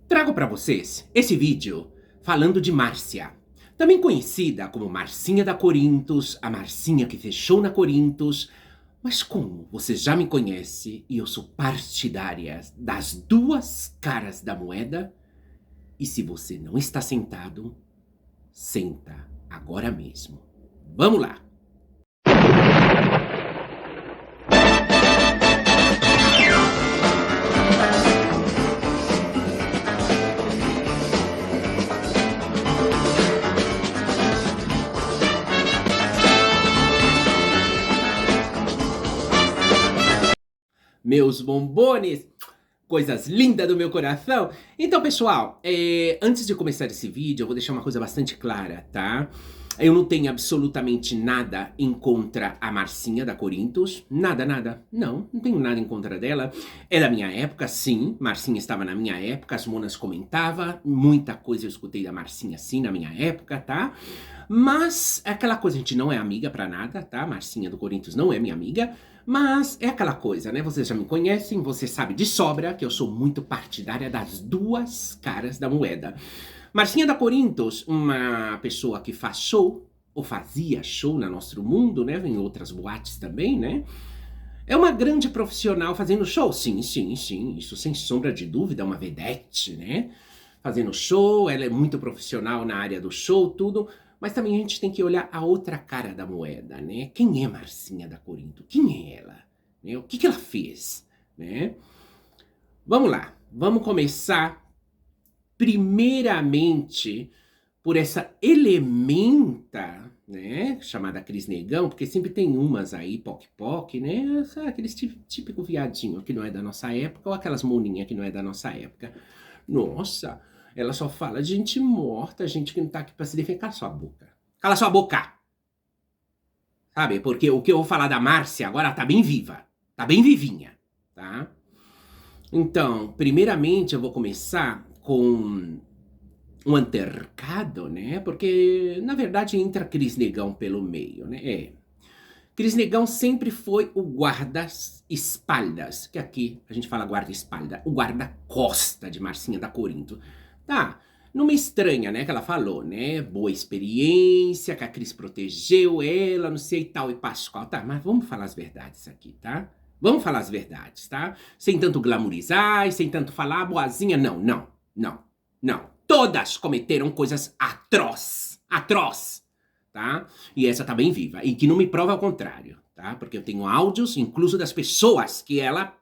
Trago para vocês esse vídeo falando de Márcia, também conhecida como Marcinha da Corinthos, a Marcinha que fechou na Corinthos. Mas como você já me conhece e eu sou partidária das duas caras da moeda, e se você não está sentado, senta agora mesmo. Vamos lá! Meus bombones, coisas lindas do meu coração. Então, pessoal, antes de começar esse vídeo, eu vou deixar uma coisa bastante clara, tá? Eu não tenho absolutamente nada em contra a Marcinha da Corinthos. Nada, nada. Não tenho nada em contra dela. É da minha época, sim. Marcinha estava na minha época, as monas comentavam. Muita coisa eu escutei da Marcinha, sim, na minha época, tá? Mas é aquela coisa, a gente não é amiga pra nada, tá? Marcinha do Corinthos não é minha amiga. Mas é aquela coisa, né? Vocês já me conhecem, você sabe de sobra que eu sou muito partidária das duas caras da moeda. Marcinha da Corinthos, uma pessoa que faz show, ou fazia show no nosso mundo, né? Em outras boates também, né? É uma grande profissional fazendo show, sim, isso sem sombra de dúvida, é uma vedete, né? Fazendo show, ela é muito profissional na área do show, tudo. Mas também a gente tem que olhar a outra cara da moeda, né? Quem é Marcinha da Corinthos? Quem é ela? Né? O que ela fez? Né? Vamos lá, vamos começar primeiramente por essa elementa, né? Chamada Cris Negão, porque sempre tem umas aí, poc-poc, né? Aqueles típico viadinho que não é da nossa época, ou aquelas moninhas que não é da nossa época. Nossa, ela só fala de gente morta, gente que não tá aqui pra se defender. Cala sua boca. Cala sua boca! Sabe? Porque o que eu vou falar da Márcia agora tá bem viva. Tá bem vivinha, tá? Então, primeiramente eu vou começar com um altercado, né? Porque, na verdade, entra Cris Negão pelo meio, né? Cris Negão sempre foi o guarda-espaldas, que aqui a gente fala guarda-espalda, o guarda-costa de Marcinha da Corinthos. Tá, numa estranha, né, que ela falou, né, boa experiência, que a Cris protegeu ela, não sei, tal e pascoal. Tá, mas vamos falar as verdades aqui, tá? Vamos falar as verdades, tá? Sem tanto glamourizar e sem tanto falar boazinha, não. Todas cometeram coisas atroz, tá? E essa tá bem viva, e que não me prova ao contrário, tá? Porque eu tenho áudios, incluso das pessoas que ela,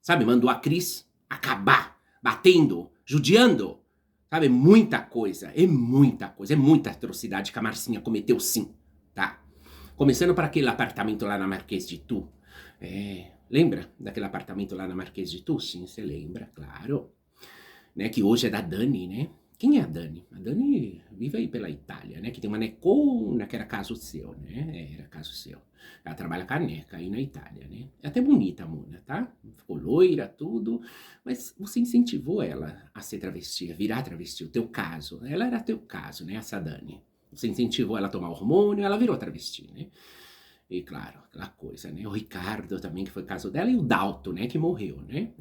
sabe, mandou a Cris acabar, batendo, judiando, sabe? É muita atrocidade que a Marcinha cometeu sim, tá? Começando para aquele apartamento lá na Marquês de Tu. Lembra daquele apartamento lá na Marquês de Tu? Sim, você lembra, claro. Né, que hoje é da Dani, né? Quem é a Dani? A Dani vive aí pela Itália, né? Que tem uma necona que era caso seu, né? Era caso seu. Ela trabalha com a neca aí na Itália, né? É até bonita a Mona, tá? Ficou loira, tudo. Mas você incentivou ela a ser travesti, a virar travesti, o teu caso. Ela era teu caso, né? Essa Dani. Você incentivou ela a tomar hormônio, ela virou travesti, né? E claro, aquela coisa, né? O Ricardo também, que foi caso dela, e o Dalto, né? Que morreu, né?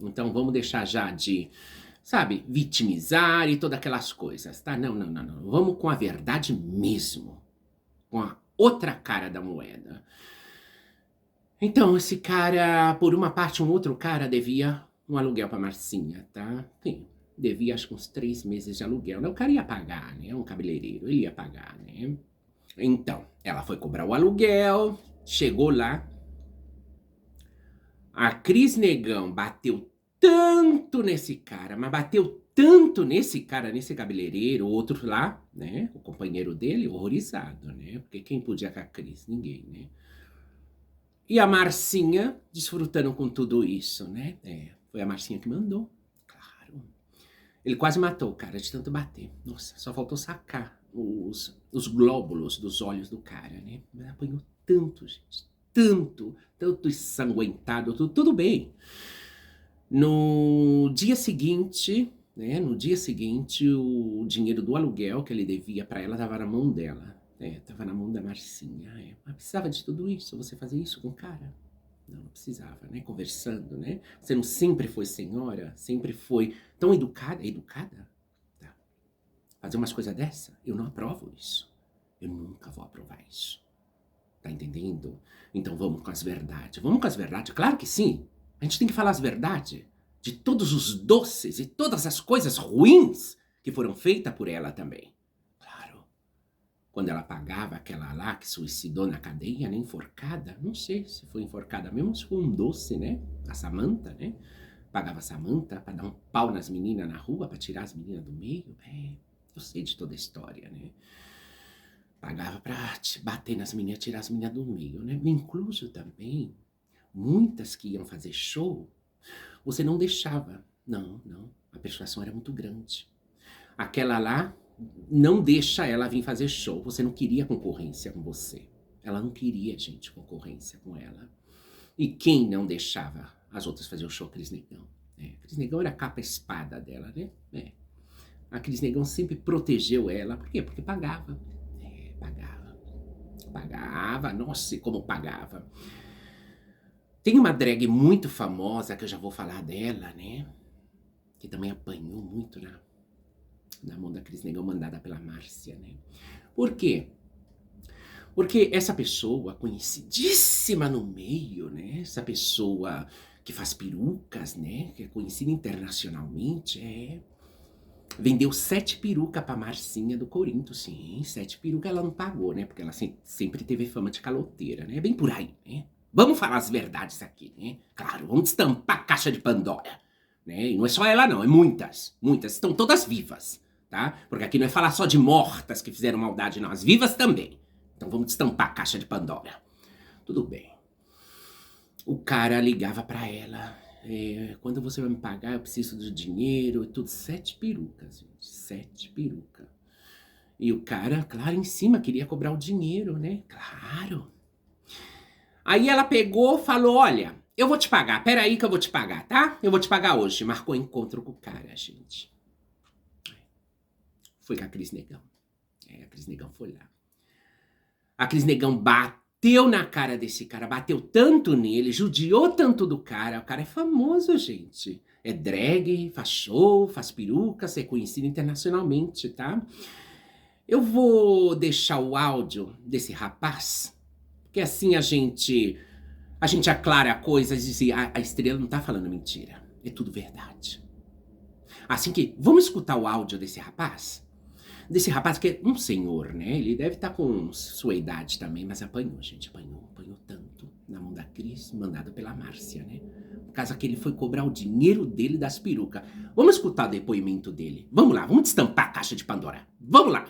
Então vamos deixar já de, sabe, vitimizar e todas aquelas coisas, tá? Não. Vamos com a verdade mesmo. Com a outra cara da moeda. Então, esse cara, por uma parte, um outro cara devia um aluguel pra Marcinha, tá? Sim, devia acho que uns 3 meses de aluguel, né? O cara ia pagar, né? Um cabeleireiro, ele ia pagar, né? Então, ela foi cobrar o aluguel, chegou lá, a Cris Negão bateu tanto nesse cara, mas bateu tanto nesse cara, nesse cabeleireiro, o outro lá, né? O companheiro dele, horrorizado, né? Porque quem podia com a Cris? Ninguém, né? E a Marcinha desfrutando com tudo isso, né? Foi a Marcinha que mandou, claro. Ele quase matou o cara de tanto bater. Nossa, só faltou sacar os glóbulos dos olhos do cara, né? Mas apanhou tanto, gente. Tanto ensanguentado, tudo bem. No dia seguinte, né? No dia seguinte, o dinheiro do aluguel que ele devia pra ela tava na mão dela. Tava na mão da Marcinha. Mas precisava de tudo isso, você fazer isso com o cara? Não precisava, né? Conversando, né? Você não sempre foi senhora? Sempre foi tão educada? Educada? Tá. Fazer umas coisas dessa? Eu não aprovo isso. Eu nunca vou aprovar isso. Tá entendendo? Então vamos com as verdades. Vamos com as verdades? Claro que sim. A gente tem que falar as verdades. De todos os doces e todas as coisas ruins que foram feitas por ela também. Claro. Quando ela pagava aquela lá que suicidou na cadeia, né, enforcada, não sei se foi enforcada mesmo, se foi um doce, né, a Samantha, né, pagava a Samantha pra dar um pau nas meninas na rua, pra tirar as meninas do meio, eu sei de toda a história, né, pagava pra bater nas meninas, tirar as meninas do meio, né, incluso também, muitas que iam fazer show, você não deixava, não, a persuasão era muito grande, aquela lá, não deixa ela vir fazer show. Você não queria concorrência com você. Ela não queria, gente, concorrência com ela. E quem não deixava as outras fazer o show? A Cris Negão. A Cris Negão era a capa espada dela, né? A Cris Negão sempre protegeu ela. Por quê? Porque pagava. Pagava. Nossa, e como pagava. Tem uma drag muito famosa, que eu já vou falar dela, né? Que também apanhou muito na mão da Cris Negão, mandada pela Márcia, né? Por quê? Porque essa pessoa conhecidíssima no meio, né? Essa pessoa que faz perucas, né? Que é conhecida internacionalmente, vendeu 7 perucas pra Marcinha do Corinto, sim. 7 perucas ela não pagou, né? Porque ela sempre teve fama de caloteira, né? É bem por aí, né? Vamos falar as verdades aqui, né? Claro, vamos destampar a caixa de Pandora, né? E não é só ela não, é muitas. Muitas, estão todas vivas. Tá? Porque aqui não é falar só de mortas que fizeram maldade, não. As vivas também. Então vamos destampar a caixa de Pandora. Tudo bem. O cara ligava pra ela. Quando você vai me pagar, eu preciso do dinheiro e tudo. 7 perucas, gente. 7 perucas. E o cara, claro, em cima queria cobrar o dinheiro, né? Claro. Aí ela pegou, falou, olha, eu vou te pagar. Peraí que eu vou te pagar, tá? Eu vou te pagar hoje. Marcou encontro com o cara, gente. Foi com a Cris Negão. A Cris Negão foi lá. A Cris Negão bateu na cara desse cara, bateu tanto nele, judiou tanto do cara. O cara é famoso, gente. É drag, faz show, faz perucas, é conhecido internacionalmente, tá? Eu vou deixar o áudio desse rapaz, porque assim a gente aclara coisas e diz, a Estrela não tá falando mentira. É tudo verdade. Assim que, vamos escutar o áudio desse rapaz? Desse rapaz que é um senhor, né? Ele deve estar com sua idade também, mas apanhou, gente. Apanhou tanto na mão da Cris, mandado pela Márcia, né? Por causa que ele foi cobrar o dinheiro dele das perucas. Vamos escutar o depoimento dele. Vamos lá, vamos destampar a caixa de Pandora. Vamos lá.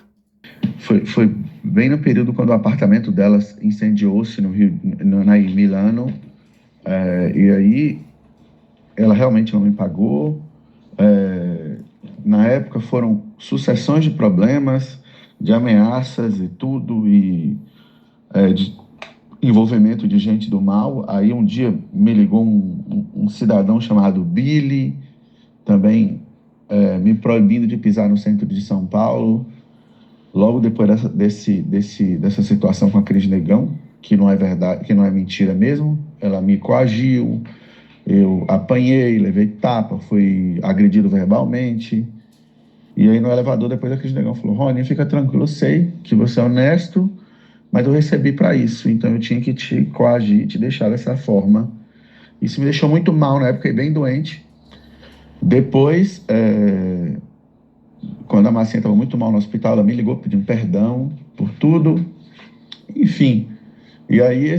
Foi bem no período quando o apartamento delas incendiou-se em Milano. E aí ela realmente não me pagou. Na época foram sucessões de problemas, de ameaças e tudo, e de envolvimento de gente do mal. Aí um dia me ligou um cidadão chamado Billy, também me proibindo de pisar no centro de São Paulo. Logo depois dessa situação com a Cris Negão, que não é verdade, que não é mentira mesmo, ela me coagiu, eu apanhei, levei tapa, fui agredido verbalmente. E aí no elevador, depois a Cris Negão falou, Rony, fica tranquilo, eu sei que você é honesto, mas eu recebi para isso, então eu tinha que te coagir, te deixar dessa forma. Isso me deixou muito mal na época, e bem doente. Depois, quando a Marcinha estava muito mal no hospital, ela me ligou pedindo perdão por tudo. Enfim, e aí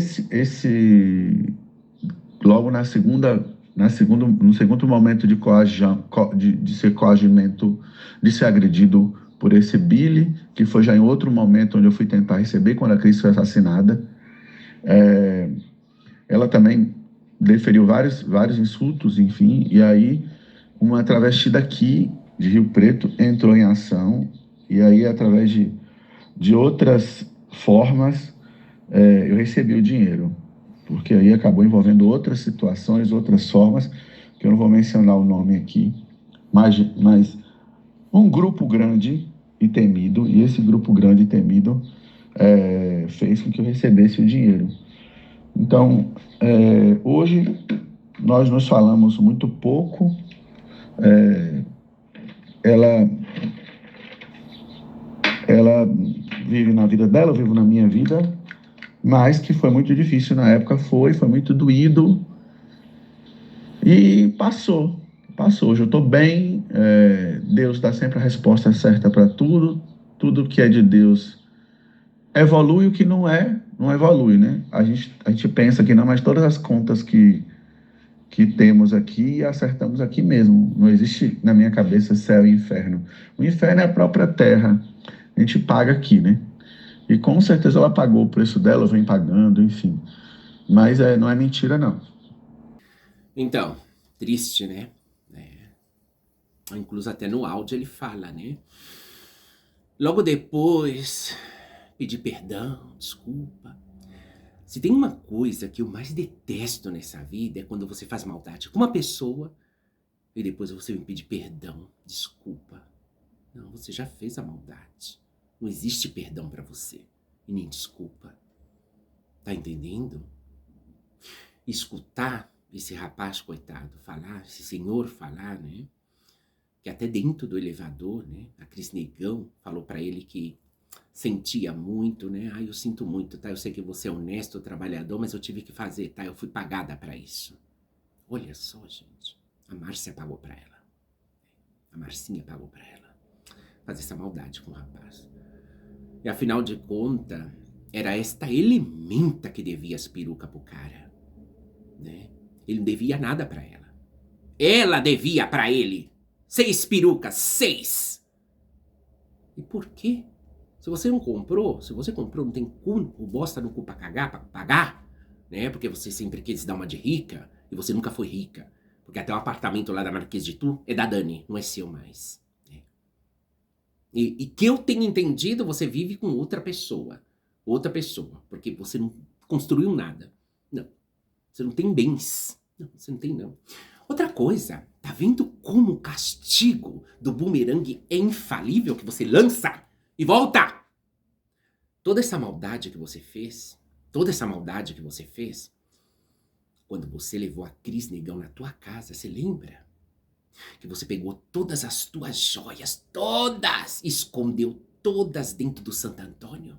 logo no segundo momento de ser coagimento, de ser agredido por esse Billy, que foi já em outro momento onde eu fui tentar receber, quando a Cris foi assassinada, ela também deferiu vários insultos, enfim, e aí uma travesti daqui, de Rio Preto, entrou em ação, e aí através de outras formas, eu recebi o dinheiro, porque aí acabou envolvendo outras situações, outras formas, que eu não vou mencionar o nome aqui, mas um grupo grande e temido, e esse grupo grande e temido fez com que eu recebesse o dinheiro. Então, hoje nós nos falamos muito pouco. Ela, ela vive na vida dela, eu vivo na minha vida, mas que foi muito difícil na época, foi muito doído e passou. Passou, hoje eu estou bem, Deus dá sempre a resposta certa para tudo, tudo que é de Deus evolui, o que não é, não evolui, né? A gente pensa que não, mas todas as contas que temos aqui, acertamos aqui mesmo. Não existe na minha cabeça céu e inferno. O inferno é a própria terra. A gente paga aqui, né? E com certeza ela pagou o preço dela, vem pagando, enfim. Mas não é mentira, não. Então, triste, né? Incluso até no áudio ele fala, né? Logo depois, pedir perdão, desculpa. Se tem uma coisa que eu mais detesto nessa vida é quando você faz maldade com uma pessoa e depois você me pedir perdão, desculpa. Não, você já fez a maldade. Não existe perdão pra você e nem desculpa. Tá entendendo? Escutar esse rapaz, coitado, falar, esse senhor falar, né? Que até dentro do elevador, né? A Cris Negão falou pra ele que sentia muito, né? Eu sinto muito, tá? Eu sei que você é honesto, trabalhador, mas eu tive que fazer, tá? Eu fui pagada pra isso. Olha só, gente. A Márcia pagou pra ela. A Marcinha pagou pra ela. Fazer essa maldade com o rapaz. E afinal de contas, era esta elementa que devia as perucas pro cara, né? Ele não devia nada pra ela. Ela devia pra ele 6 perucas, 6! E por quê? Se você não comprou, se você comprou, não tem cu, o bosta no cu pra cagar, pra pagar, né? Porque você sempre quis dar uma de rica e você nunca foi rica. Porque até o apartamento lá da Marquês de Tu é da Dani, não é seu mais. Né? E que eu tenho entendido, você vive com outra pessoa. Outra pessoa. Porque você não construiu nada. Não. Você não tem bens. Não, você não tem, não. Outra coisa, tá vendo como o castigo do bumerangue é infalível que você lança e volta? Toda essa maldade que você fez, quando você levou a Cris Negão na tua casa, você lembra? Que você pegou todas as tuas joias, todas, escondeu todas dentro do Santo Antônio.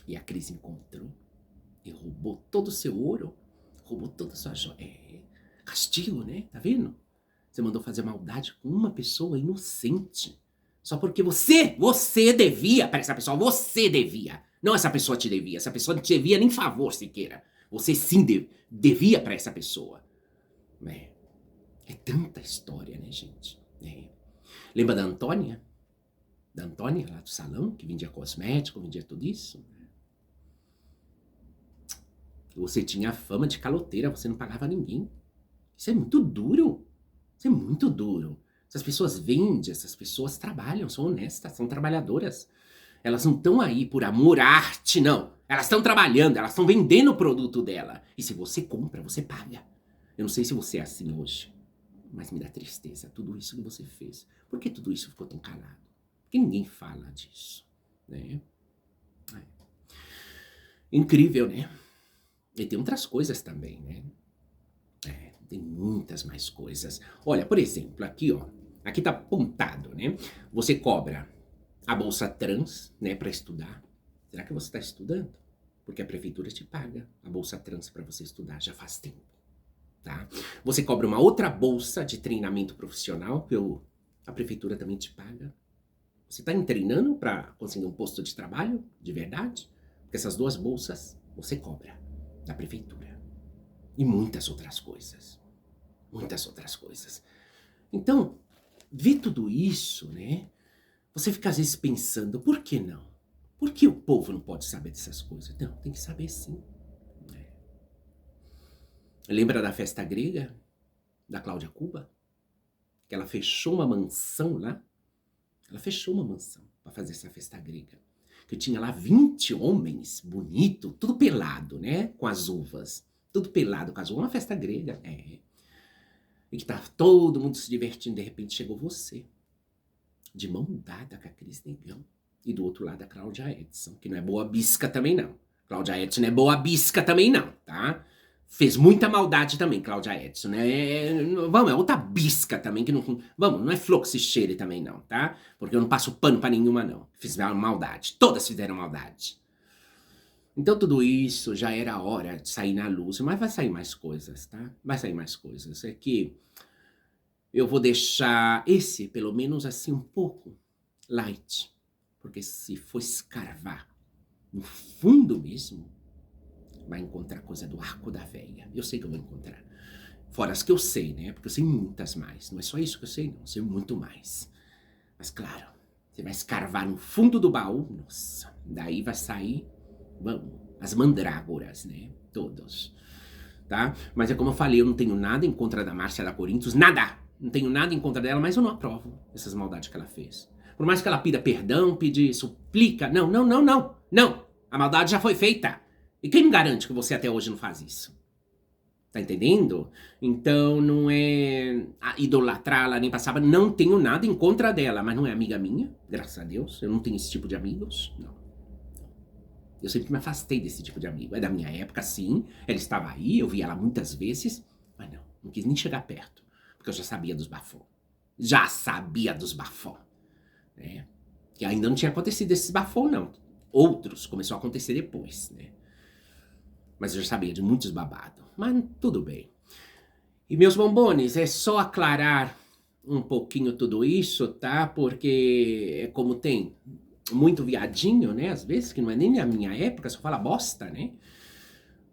E a Cris encontrou e roubou todo o seu ouro, roubou toda a sua joia. Castigo, né? Tá vendo? Você mandou fazer maldade com uma pessoa inocente. Só porque você devia para essa pessoa, você devia. Não essa pessoa te devia, essa pessoa não te devia nem favor sequer. Você sim devia para essa pessoa. É tanta história, né, gente? Lembra da Antônia? Da Antônia, lá do salão, que vendia cosmético, vendia tudo isso? Você tinha a fama de caloteira, você não pagava ninguém. Isso é muito duro. Isso é muito duro. Essas pessoas vendem, essas pessoas trabalham, são honestas, são trabalhadoras. Elas não estão aí por amor à arte, não. Elas estão trabalhando, elas estão vendendo o produto dela. E se você compra, você paga. Eu não sei se você é assim hoje, mas me dá tristeza tudo isso que você fez. Por que tudo isso ficou tão calado? Por que ninguém fala disso? Né? Incrível, né? E tem outras coisas também, né? Tem muitas mais coisas. Olha, por exemplo, aqui, ó. Aqui tá apontado, né? Você cobra a bolsa trans, né, para estudar. Será que você está estudando? Porque a prefeitura te paga a bolsa trans para você estudar já faz tempo, tá? Você cobra uma outra bolsa de treinamento profissional que a prefeitura também te paga. Você está treinando para conseguir um posto de trabalho de verdade? Porque essas duas bolsas você cobra da prefeitura. E muitas outras coisas. Muitas outras coisas. Então, ver tudo isso, né? Você fica às vezes pensando, por que não? Por que o povo não pode saber dessas coisas? Não, tem que saber sim. Lembra da festa grega? Da Cláudia Cuba? Que ela fechou uma mansão lá? Ela fechou uma mansão para fazer essa festa grega. Que tinha lá 20 homens, bonito, tudo pelado, né? Com as uvas. Tudo pelado com as uvas. Uma festa grega, E que tava todo mundo se divertindo. De repente chegou você. De mão dada com a Cris Negão. E do outro lado a Cláudia Edson. Que não é boa bisca também, não. Cláudia Edson não é boa bisca também não, tá? Fez muita maldade também, Cláudia Edson, né? Vamos, é outra bisca também, que não... Vamos, não é flor que se cheire também não, tá? Porque eu não passo pano pra nenhuma não. Fizeram maldade, todas fizeram maldade. Então tudo isso já era a hora de sair na luz, mas vai sair mais coisas, tá? Vai sair mais coisas. É que eu vou deixar esse, pelo menos assim, um pouco light. Porque se for escarvar no fundo mesmo, vai encontrar coisa do arco da veia. Eu sei que eu vou encontrar. Fora as que eu sei, né? Porque eu sei muitas mais. Não é só isso que eu sei, não. Eu sei muito mais. Mas claro, você vai escarvar no fundo do baú, nossa, daí vai sair, vamos, as mandrágoras, né? Todos. Tá? Mas é como eu falei, eu não tenho nada em contra da Márcia da Coríntios, nada! Não tenho nada em contra dela, mas eu não aprovo essas maldades que ela fez. Por mais que ela pida perdão, pedir, suplica, não, não, não, não, não! A maldade já foi feita! E quem me garante que você até hoje não faz isso? Tá entendendo? Então não é idolatrá-la nem passar. Não tenho nada em contra dela, mas não é amiga minha, graças a Deus. Eu não tenho esse tipo de amigos, não. Eu sempre me afastei desse tipo de amigo. É da minha época, sim. Ela estava aí, eu vi ela muitas vezes, mas não quis nem chegar perto, porque eu já sabia dos bafó. Já sabia dos bafó, né? Que ainda não tinha acontecido esses bafó, não. Outros começou a acontecer depois, né? Mas eu já sabia de muitos babados. Mas tudo bem. E meus bombones, é só aclarar um pouquinho tudo isso, tá? Porque é como tem muito viadinho, né? Às vezes, que não é nem na minha época, só fala bosta, né?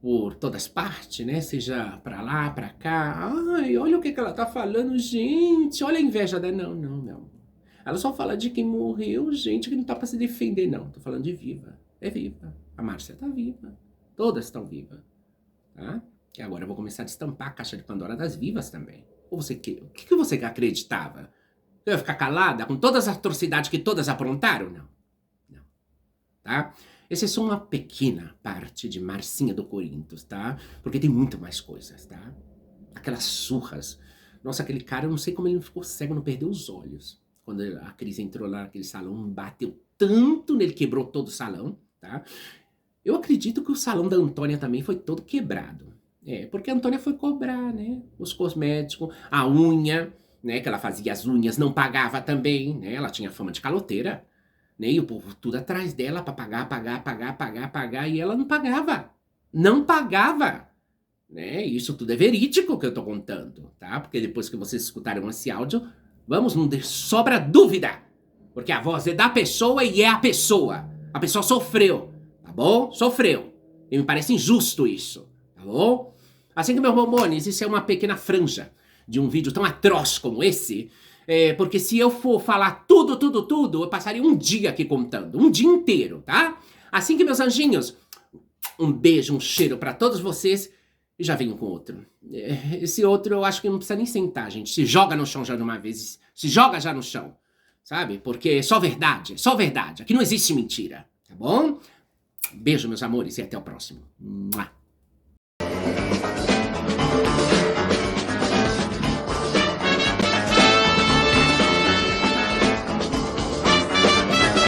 Por todas partes, né? Seja pra lá, pra cá. Ai, olha o que ela tá falando, gente. Olha a inveja dela. Não, não, não. Ela só fala de quem morreu, gente, que não tá pra se defender, não. Tô falando de viva. É viva. A Márcia tá viva. Todas estão vivas, tá? E agora eu vou começar a destampar a caixa de Pandora das vivas também. Ou você, o que você acreditava? Eu ia ficar calada com todas as atrocidades que todas aprontaram? Não. Não. Tá? Essa é só uma pequena parte de Marcinha do Coríntios, tá? Porque tem muito mais coisas, tá? Aquelas surras. Nossa, aquele cara, eu não sei como ele não ficou cego, não perdeu os olhos. Quando a Cris entrou lá naquele salão, bateu tanto nele, quebrou todo o salão, tá? Eu acredito que o salão da Antônia também foi todo quebrado. Porque a Antônia foi cobrar, né? Os cosméticos, a unha, né? Que ela fazia as unhas, não pagava também, né? Ela tinha fama de caloteira, né? E o povo tudo atrás dela pra pagar, e ela não pagava. Não pagava, né? Isso tudo é verídico que eu tô contando, tá? Porque depois que vocês escutaram esse áudio, vamos, não sobra dúvida. Porque a voz é da pessoa e é a pessoa. A pessoa sofreu. Tá bom? Sofreu. E me parece injusto isso. Tá bom? Assim que, meus bombones, isso é uma pequena franja de um vídeo tão atroz como esse. Porque se eu for falar tudo, eu passaria um dia aqui contando. Um dia inteiro, tá? Assim que, meus anjinhos, um beijo, um cheiro pra todos vocês. E já venho com outro. Esse outro eu acho que não precisa nem sentar, gente. Se joga no chão já de uma vez. Se joga já no chão. Sabe? Porque é só verdade. Só verdade. Aqui não existe mentira. Tá bom? Beijo, meus amores, e até o próximo. Mua.